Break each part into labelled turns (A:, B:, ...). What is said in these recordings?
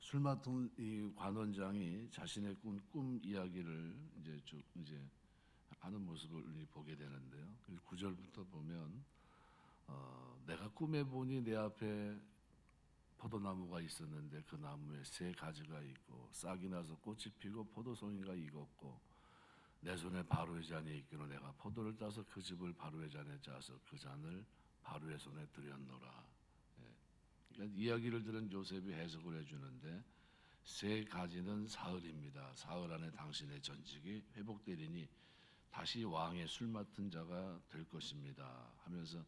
A: 술 맡은 이 관원장이 자신의 꿈 이야기를 이제 하는 모습을 보게 되는데요. 9절부터 보면 내가 꿈에 보니 내 앞에 포도나무가 있었는데 그 나무에 새 가지가 있고 싹이 나서 꽃이 피고 포도송이가 익었고 내 손에 바로의 잔이 있기로 내가 포도를 따서 그 즙을 바로의 잔에 짜서 그 잔을 바로의 손에 들였노라. 예. 그러니까 이야기를 들은 요셉이 해석을 해주는데 새 가지는 사흘입니다. 사흘 안에 당신의 전직이 회복되리니 다시 왕의 술 맡은 자가 될 것입니다 하면서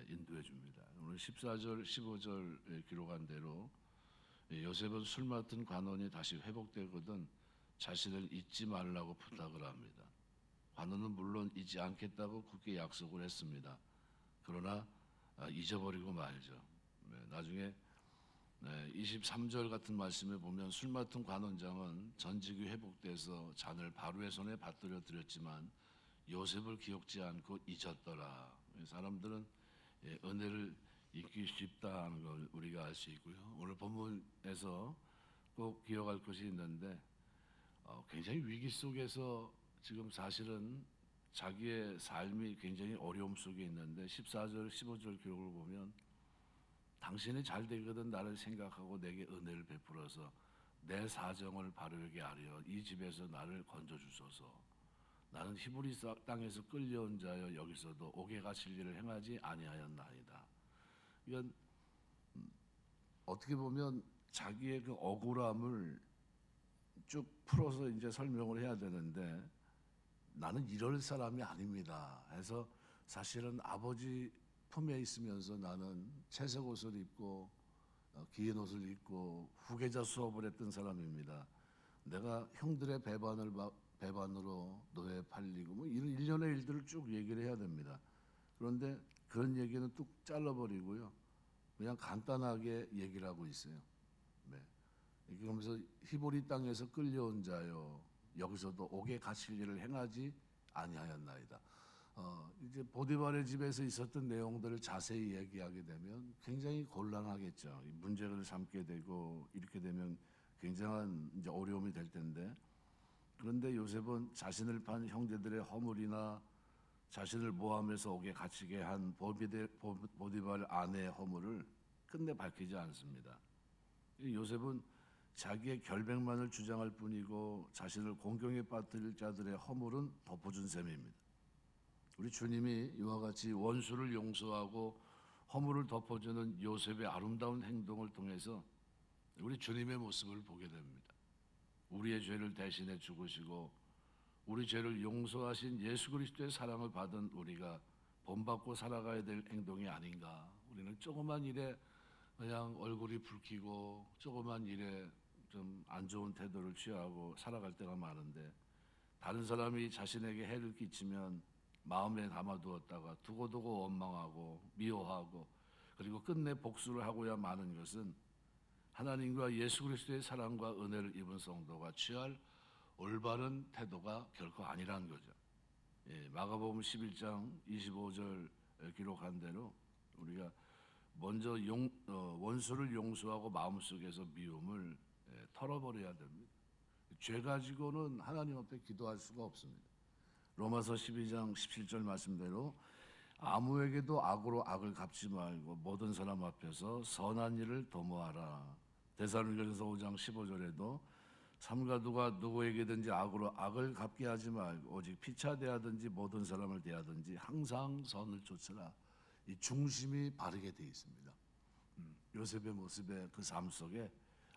A: 인도해 줍니다. 오늘 14절 15절 기록한 대로 요셉은 술 맡은 관원이 다시 회복되거든 자신을 잊지 말라고 부탁을 합니다. 관원은 물론 잊지 않겠다고 굳게 약속을 했습니다. 그러나 잊어버리고 말죠. 나중에 23절 같은 말씀에 보면 술 맡은 관원장은 전직이 회복돼서 잔을 바로의 손에 받들어 드렸지만 요셉을 기억지 않고 잊었더라. 사람들은 은혜를 잊기 쉽다 하는 걸 우리가 알 수 있고요. 오늘 본문에서 꼭 기억할 것이 있는데 굉장히 위기 속에서 지금 사실은 자기의 삶이 굉장히 어려움 속에 있는데 14절 15절 기록을 보면 당신이 잘 되거든 나를 생각하고 내게 은혜를 베풀어서 내 사정을 바르게 하려 이 집에서 나를 건져주소서. 나는 히브리 땅에서 끌려온 자여 여기서도 옥에 갇힐 일을 행하지 아니하였나이다. 이건 어떻게 보면 자기의 그 억울함을 쭉 풀어서 이제 설명을 해야 되는데 나는 이럴 사람이 아닙니다 해서 사실은 아버지 품에 있으면서 나는 채색 옷을 입고 긴 옷을 입고 후계자 수업을 했던 사람입니다. 내가 형들의 배반으로 노예에 팔리고 뭐 이런 일련의 일들을 쭉 얘기를 해야 됩니다. 그런데 그런 얘기는 뚝 잘라버리고요. 그냥 간단하게 얘기를 하고 있어요. 네. 그러면서 히브리 땅에서 끌려온 자요 여기서도 옥에 갇힐 일을 행하지 아니하였나이다. 이제 보디발의 집에서 있었던 내용들을 자세히 얘기하게 되면 굉장히 곤란하겠죠. 문제를 삼게 되고 이렇게 되면 굉장한 이제 어려움이 될 텐데 그런데 요셉은 자신을 판 형제들의 허물이나 자신을 모함해서 옥에 갇히게 한 보디발 아내의 허물을 끝내 밝히지 않습니다. 요셉은 자기의 결백만을 주장할 뿐이고 자신을 공경에 빠뜨릴 자들의 허물은 덮어준 셈입니다. 우리 주님이 이와 같이 원수를 용서하고 허물을 덮어주는 요셉의 아름다운 행동을 통해서 우리 주님의 모습을 보게 됩니다. 우리의 죄를 대신해 죽으시고 우리 죄를 용서하신 예수 그리스도의 사랑을 받은 우리가 본받고 살아가야 될 행동이 아닌가. 우리는 조그만 일에 그냥 얼굴이 붉히고 조그만 일에 좀 안 좋은 태도를 취하고 살아갈 때가 많은데 다른 사람이 자신에게 해를 끼치면 마음에 담아두었다가 두고두고 원망하고 미워하고 그리고 끝내 복수를 하고야 마는 것은 하나님과 예수 그리스도의 사랑과 은혜를 입은 성도가 취할 올바른 태도가 결코 아니라는 거죠. 마가복음 11장 25절 기록한 대로 우리가 먼저 원수를 용서하고 마음속에서 미움을 털어버려야 됩니다. 죄 가지고는 하나님 앞에 기도할 수가 없습니다. 로마서 12장 17절 말씀대로 아무에게도 악으로 악을 갚지 말고 모든 사람 앞에서 선한 일을 도모하라. 데살로니가전서 5장 15절에도 삼가 누가 누구에게든지 악으로 악을 갚게 하지 말고 오직 피차 대하든지 모든 사람을 대하든지 항상 선을 좇으라. 이 중심이 바르게 되어 있습니다. 요셉의 모습의 그 삶 속에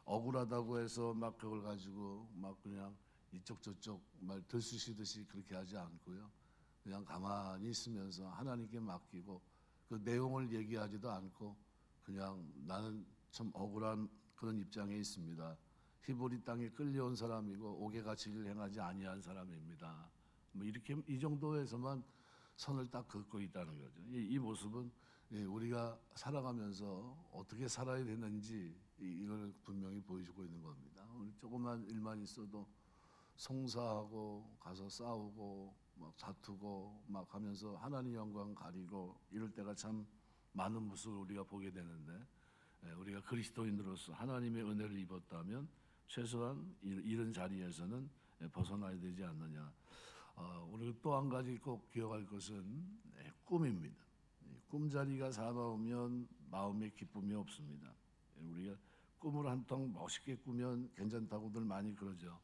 A: 억울하다고 해서 막 그걸 가지고 막 그냥 이쪽 저쪽 말 들쑤시듯이 그렇게 하지 않고요. 그냥 가만히 있으면서 하나님께 맡기고 그 내용을 얘기하지도 않고 그냥 나는 참 억울한 그런 입장에 있습니다. 히브리 땅에 끌려온 사람이고 옥에 갇힐 일을 행하지 아니한 사람입니다. 뭐 이렇게 이 정도에서만 선을 딱 긋고 있다는 거죠. 이 모습은 우리가 살아가면서 어떻게 살아야 되는지 이걸 분명히 보여주고 있는 겁니다. 우리 조그만 일만 있어도 송사하고 가서 싸우고 막 다투고 막 하면서 하나님 영광 가리고 이럴 때가 참 많은 모습을 우리가 보게 되는데 우리가 그리스도인으로서 하나님의 은혜를 입었다면 최소한 이런 자리에서는 벗어나야 되지 않느냐. 우리가 또 한 가지 꼭 기억할 것은 꿈입니다. 꿈자리가 사나우면 마음에 기쁨이 없습니다. 우리가 꿈을 한 통 멋있게 꾸면 괜찮다고들 많이 그러죠.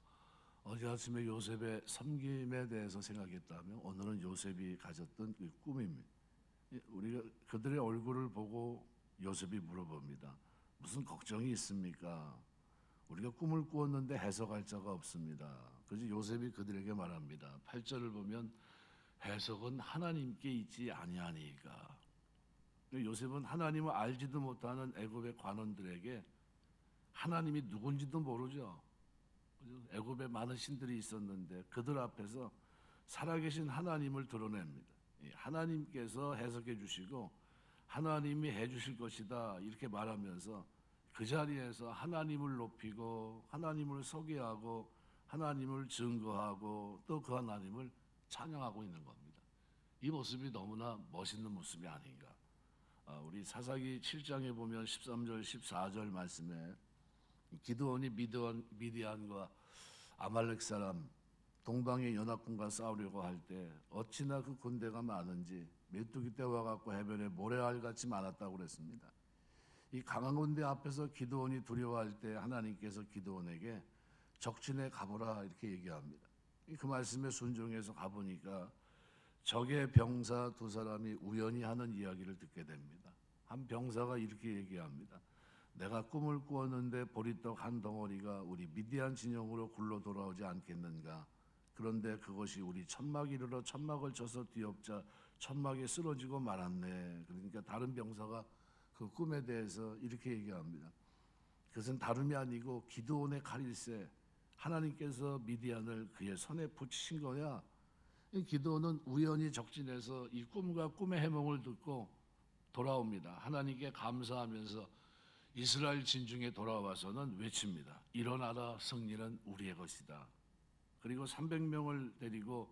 A: 어제 아침에 요셉의 섬김에 대해서 생각했다면 오늘은 요셉이 가졌던 그 꿈입니다. 우리가 그들의 얼굴을 보고 요셉이 물어봅니다. 무슨 걱정이 있습니까? 우리가 꿈을 꾸었는데 해석할 자가 없습니다. 그래서 요셉이 그들에게 말합니다. 8절을 보면 해석은 하나님께 있지 아니하니까. 요셉은 하나님을 알지도 못하는 애굽의 관원들에게 하나님이 누군지도 모르죠. 애굽에 많은 신들이 있었는데 그들 앞에서 살아계신 하나님을 드러냅니다. 하나님께서 해석해 주시고 하나님이 해 주실 것이다 이렇게 말하면서 그 자리에서 하나님을 높이고 하나님을 소개하고 하나님을 증거하고 또 그 하나님을 찬양하고 있는 겁니다. 이 모습이 너무나 멋있는 모습이 아닌가. 우리 사사기 7장에 보면 13절 14절 말씀에 기드온이 미디안과 아말렉 사람 동방의 연합군과 싸우려고 할 때 어찌나 그 군대가 많은지 메뚜기 떼와 갖고 해변에 모래알같이 많았다고 그랬습니다. 이 강한 군대 앞에서 기드온이 두려워할 때 하나님께서 기드온에게 적진에 가보라 이렇게 얘기합니다. 그 말씀에 순종해서 가보니까 적의 병사 두 사람이 우연히 하는 이야기를 듣게 됩니다. 한 병사가 이렇게 얘기합니다. 내가 꿈을 꾸었는데 보리떡 한 덩어리가 우리 미디안 진영으로 굴러 돌아오지 않겠는가. 그런데 그것이 우리 천막이 이르러 천막을 쳐서 뒤엎자 천막에 쓰러지고 말았네. 그러니까 다른 병사가 그 꿈에 대해서 이렇게 얘기합니다. 그것은 다름이 아니고 기드온의 칼일세 하나님께서 미디안을 그의 손에 붙이신 거냐. 기드온은 우연히 적진에서 이 꿈과 꿈의 해몽을 듣고 돌아옵니다. 하나님께 감사하면서 이스라엘 진중에 돌아와서는 외칩니다. 일어나라, 승리는 우리의 것이다. 그리고 300명을 데리고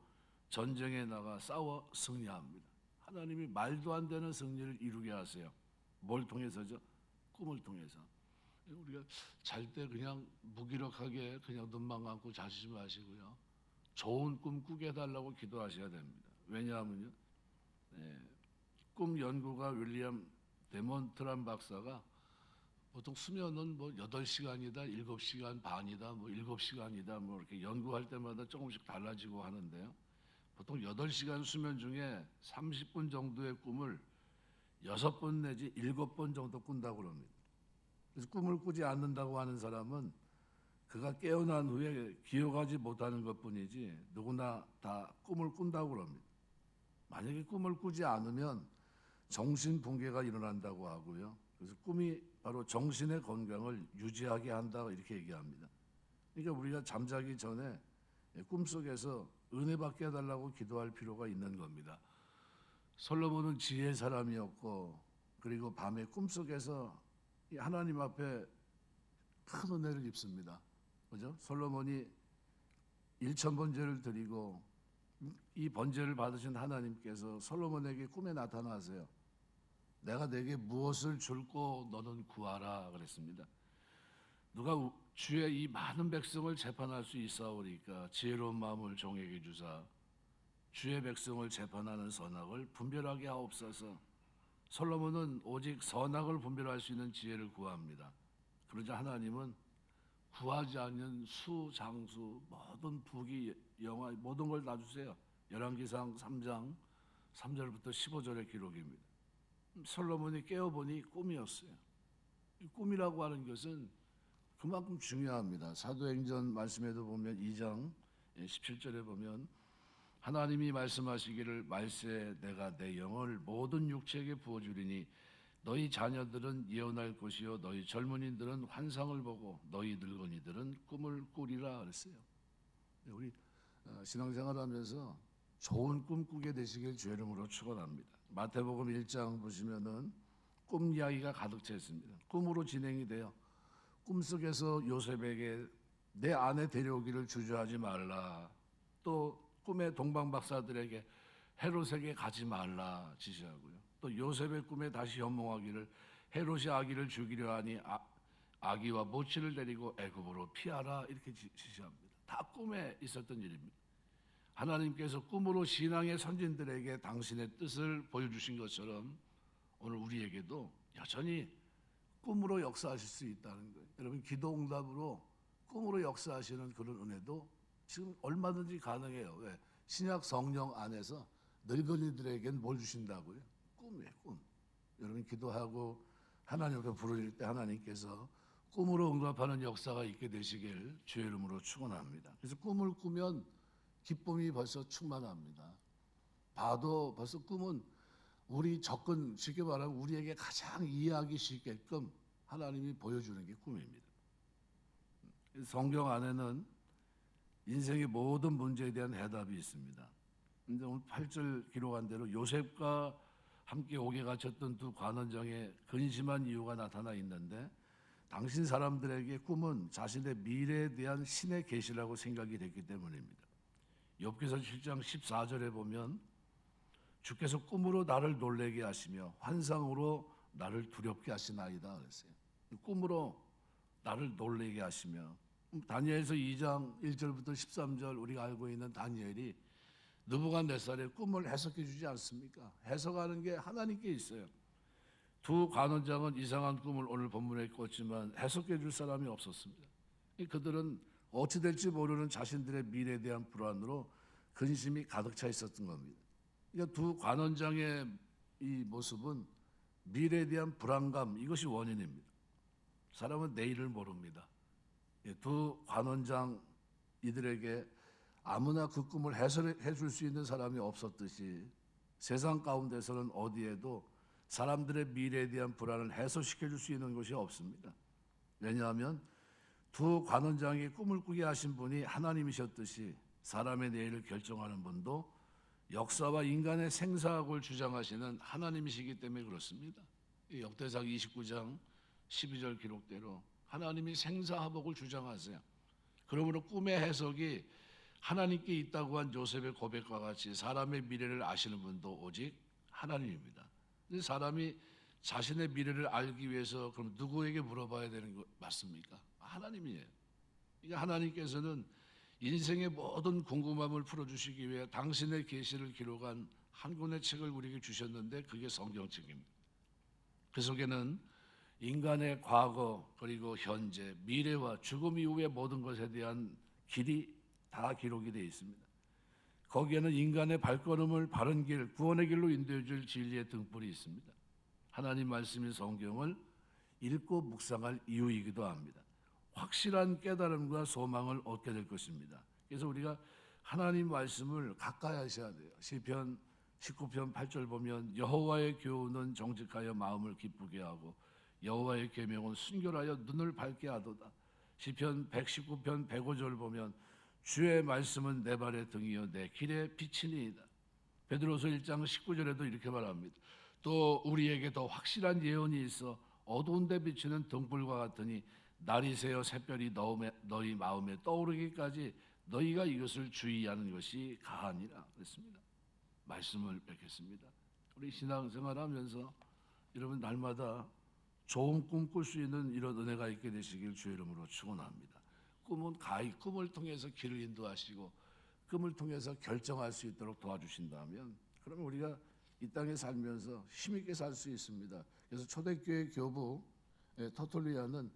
A: 전쟁에 나가 싸워 승리합니다. 하나님이 말도 안 되는 승리를 이루게 하세요. 뭘 통해서죠? 꿈을 통해서. 우리가 잘 때 그냥 무기력하게 그냥 눈만 감고 자시지 마시고요. 좋은 꿈 꾸게 해달라고 기도하셔야 됩니다. 왜냐하면요, 꿈 연구가 윌리엄 데몬트란 박사가 보통 수면은 뭐 8시간이다, 7시간 반이다, 뭐 7시간이다, 뭐 이렇게 연구할 때마다 조금씩 달라지고 하는데요. 보통 8시간 수면 중에 30분 정도의 꿈을 6번 내지 7번 정도 꾼다고 합니다. 그래서 꿈을 꾸지 않는다고 하는 사람은 그가 깨어난 후에 기억하지 못하는 것뿐이지 누구나 다 꿈을 꾼다고 합니다. 만약에 꿈을 꾸지 않으면 정신 붕괴가 일어난다고 하고요. 그래서 꿈이 바로 정신의 건강을 유지하게 한다 이렇게 얘기합니다. 그러니까 우리가 잠자기 전에 꿈속에서 은혜 받게 해달라고 기도할 필요가 있는 겁니다. 솔로몬은 지혜의 사람이었고 그리고 밤에 꿈속에서 하나님 앞에 큰 은혜를 입습니다. 그죠? 솔로몬이 1000번제를 드리고 이 번제를 받으신 하나님께서 솔로몬에게 꿈에 나타나세요. 내가 내게 무엇을 줄고 너는 구하라 그랬습니다. 누가 주의 이 많은 백성을 재판할 수 있사오리까 지혜로운 마음을 종에게 주사 주의 백성을 재판하는 선악을 분별하게 하옵소서. 솔로몬은 오직 선악을 분별할 수 있는 지혜를 구합니다. 그러자 하나님은 구하지 않는 수, 장수, 모든 부귀, 영화 모든 걸 다 주세요. 열왕기상 3장 3절부터 15절의 기록입니다. 솔로몬이 깨어보니 꿈이었어요. 꿈이라고 하는 것은 그만큼 중요합니다. 사도행전 말씀에도 보면 2장 17절에 보면 하나님이 말씀하시기를 말세 내가 내 영을 모든 육체에게 부어주리니 너희 자녀들은 예언할 것이요 너희 젊은이들은 환상을 보고 너희 늙은이들은 꿈을 꾸리라 그랬어요. 우리 신앙생활하면서 좋은 꿈 꾸게 되시길 주의 이름으로 축원합니다. 마태복음 1장 보시면은 꿈 이야기가 가득 차 있습니다. 꿈으로 진행이 돼요. 꿈속에서 요셉에게 내 아내 데려오기를 주저하지 말라. 또 꿈의 동방박사들에게 헤롯에게 가지 말라 지시하고요. 또 요셉의 꿈에 다시 현몽하기를 헤롯이 아기를 죽이려 하니 아기와 모치를 데리고 애굽으로 피하라 이렇게 지시합니다. 다 꿈에 있었던 일입니다. 하나님께서 꿈으로 신앙의 선진들에게 당신의 뜻을 보여주신 것처럼 오늘 우리에게도 여전히 꿈으로 역사하실 수 있다는 거예요. 여러분 기도 응답으로 꿈으로 역사하시는 그런 은혜도 지금 얼마든지 가능해요. 왜? 신약 성령 안에서 늙은이들에겐 뭘 주신다고요? 꿈이에요, 꿈. 여러분 기도하고 하나님 앞에 부르실 때 하나님께서 꿈으로 응답하는 역사가 있게 되시길 주의 이름으로 축원합니다. 그래서 꿈을 꾸면 기쁨이 벌써 충만합니다. 봐도 벌써 꿈은 우리 접근 쉽게 말하면 우리에게 가장 이해하기 쉽게끔 하나님이 보여주는 게 꿈입니다. 성경 안에는 인생의 모든 문제에 대한 해답이 있습니다. 근데 오늘 8절 기록한 대로 요셉과 함께 옥에 갇혔던 두 관원장의 근심한 이유가 나타나 있는데 당신 사람들에게 꿈은 자신의 미래에 대한 신의 계시라고 생각이 됐기 때문입니다. 욥기서 7장 14절에 보면 주께서 꿈으로 나를 놀라게 하시며 환상으로 나를 두렵게 하시나이다 그랬어요. 꿈으로 나를 놀라게 하시며 다니엘서 2장 1절부터 13절 우리가 알고 있는 다니엘이 느부갓네살의 꿈을 해석해 주지 않습니까? 해석하는 게 하나님께 있어요. 두 관원장은 이상한 꿈을 오늘 본문에 꿨지만 해석해 줄 사람이 없었습니다. 그들은 어찌 될지 모르는 자신들의 미래에 대한 불안으로 근심이 가득 차 있었던 겁니다. 그러니까 두 관원장의 이 모습은 미래에 대한 불안감, 이것이 원인입니다. 사람은 내일을 모릅니다. 두 관원장 이들에게 아무나 그 꿈을 해설해 줄 수 있는 사람이 없었듯이 세상 가운데서는 어디에도 사람들의 미래에 대한 불안을 해소시켜 줄 수 있는 것이 없습니다. 왜냐하면 두 관원장이 꿈을 꾸게 하신 분이 하나님이셨듯이 사람의 내일을 결정하는 분도 역사와 인간의 생사학을 주장하시는 하나님이시기 때문에 그렇습니다. 역대상 29장 12절 기록대로 하나님이 생사화복을 주장하세요. 그러므로 꿈의 해석이 하나님께 있다고 한 요셉의 고백과 같이 사람의 미래를 아시는 분도 오직 하나님입니다. 근데 사람이 자신의 미래를 알기 위해서 그럼 누구에게 물어봐야 되는 거 맞습니까? 하나님이에요. 그러니까 하나님께서는 인생의 모든 궁금함을 풀어주시기 위해 당신의 계시를 기록한 한 권의 책을 우리에게 주셨는데 그게 성경책입니다. 그 속에는 인간의 과거 그리고 현재 미래와 죽음 이후의 모든 것에 대한 길이 다 기록이 되어 있습니다. 거기에는 인간의 발걸음을 바른 길, 구원의 길로 인도해 줄 진리의 등불이 있습니다. 하나님 말씀인 성경을 읽고 묵상할 이유이기도 합니다. 확실한 깨달음과 소망을 얻게 될 것입니다. 그래서 우리가 하나님 말씀을 가까이 하셔야 돼요. 시편 19편 8절 보면 여호와의 교훈은 정직하여 마음을 기쁘게 하고 여호와의 계명은 순결하여 눈을 밝게 하도다. 시편 119편 105절 보면 주의 말씀은 내 발의 등이요 내 길의 빛이니이다. 베드로서 1장 19절에도 이렇게 말합니다. 또 우리에게 더 확실한 예언이 있어 어두운 데 비치는 등불과 같으니 날이 새어 샛별이 너희 마음에 떠오르기까지 너희가 이것을 주의하는 것이 가하니라 그랬습니다. 말씀을 뵙겠습니다. 우리 신앙생활하면서 여러분 날마다 좋은 꿈 꿀 수 있는 이런 은혜가 있게 되시길 주의 이름으로 축원합니다. 꿈은 가히 꿈을 통해서 길을 인도하시고 꿈을 통해서 결정할 수 있도록 도와주신다면 그러면 우리가 이 땅에 살면서 힘있게 살 수 있습니다. 그래서 초대교회 교부 터툴리아는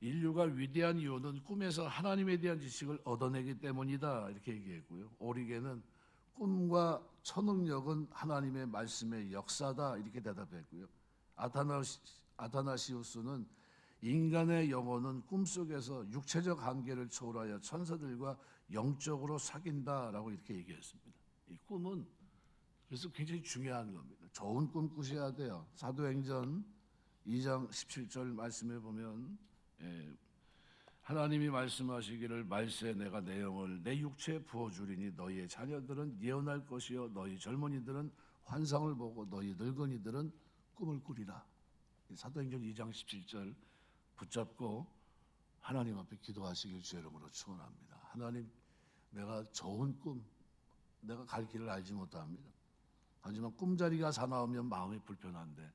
A: 인류가 위대한 이유는 꿈에서 하나님에 대한 지식을 얻어내기 때문이다 이렇게 얘기했고요. 오리게는 꿈과 초능력은 하나님의 말씀의 역사다 이렇게 대답했고요. 아타나시우스는 인간의 영혼은 꿈속에서 육체적 한계를 초월하여 천사들과 영적으로 사귄다라고 이렇게 얘기했습니다. 이 꿈은 그래서 굉장히 중요한 겁니다. 좋은 꿈 꾸셔야 돼요. 사도행전 2장 17절 말씀해 보면 하나님이 말씀하시기를 말세 내가 내 영을 내 육체에 부어주리니 너희의 자녀들은 예언할 것이요 너희 젊은이들은 환상을 보고 너희 늙은이들은 꿈을 꾸리라. 사도행전 2장 17절 붙잡고 하나님 앞에 기도하시길 주의 이름으로 축원합니다. 하나님 내가 좋은 꿈 내가 갈 길을 알지 못합니다. 하지만 꿈자리가 사나우면 마음이 불편한데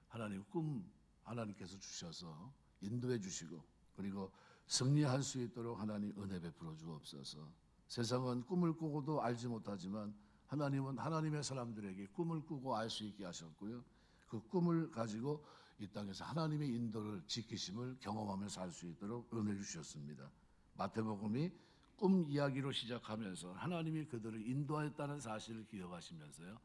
A: 하나님 꿈 하나님께서 주셔서 인도해 주시고 그리고 승리할 수 있도록 하나님 은혜 베풀어 주옵소서. 세상은 꿈을 꾸고도 알지 못하지만 하나님은 하나님의 사람들에게 꿈을 꾸고 알 수 있게 하셨고요. 그 꿈을 가지고 이 땅에서 하나님의 인도를 지키심을 경험하며 살 수 있도록 은혜 주셨습니다. 마태복음이 꿈 이야기로 시작하면서 하나님이 그들을 인도했다는 사실을 기억하시면서요.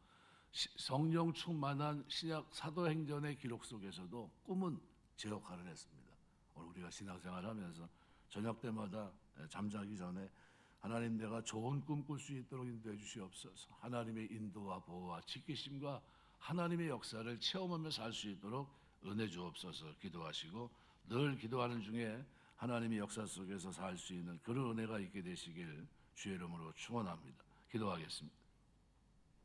A: 성령 충만한 신약 사도행전의 기록 속에서도 꿈은 제 역할을 했습니다. 오늘 우리가 신앙생활하면서 저녁 때마다 잠자기 전에 하나님 내가 좋은 꿈 꿀 수 있도록 인도해 주시옵소서. 하나님의 인도와 보호와 지키심과 하나님의 역사를 체험하며 살 수 있도록 은혜 주옵소서 기도하시고 늘 기도하는 중에 하나님의 역사 속에서 살 수 있는 그런 은혜가 있게 되시길 주의 이름으로 축원합니다. 기도하겠습니다.